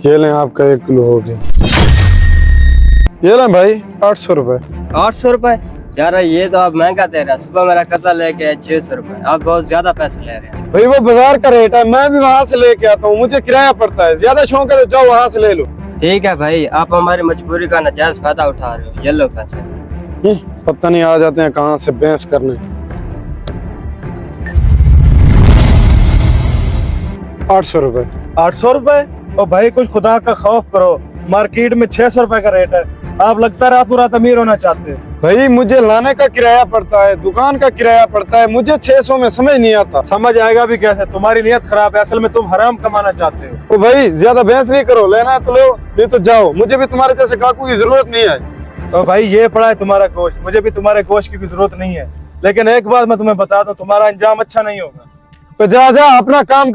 ये लें, आपका 1 किलो हो गया। ये लें भाई, 800 रुपए। 800 रुपए? यार ये तो आप महंगा दे रहे हैं। सुबह मेरा कता लेके आए 600 रुपए, आप बहुत ज्यादा पैसे ले रहे हैं। भाई वो बाजार का रेट है, मैं भी वहां से लेके आता हूँ, मुझे किराया पड़ता है। ज्यादा शौक है तो जाओ वहां से ले लो। ठीक है भाई, आप हमारी मजबूरी का नाजायज फायदा उठा रहे हो। ये लो पैसे। पता नहीं आ जाते हैं कहाँ से बहस करने। 800 रुपए। 800 रुपए? ओ भाई कुछ खुदा का खौफ करो, मार्केट में 600 रुपए का रेट है। आप लगता है रातों रात अमीर होना चाहते हैं। भाई मुझे लाने का किराया पड़ता है, दुकान का किराया पड़ता है, मुझे 600 में समझ नहीं आता। समझ आएगा भी कैसे, तुम्हारी नियत खराब है। असल में तुम हराम कमाना चाहते हो। ओ भाई ज्यादा बहस नहीं करो, लेना है तो लो, नहीं तो जाओ। मुझे भी तुम्हारे जैसे काकू की जरूरत नहीं है। तो भाई ये पड़ा है तुम्हारा गोश्त, मुझे भी तुम्हारे गोश्त की जरूरत नहीं है। लेकिन एक बात मैं तुम्हें बता दूं, तुम्हारा अंजाम अच्छा नहीं होगा। तो जा जा अपना काम कर।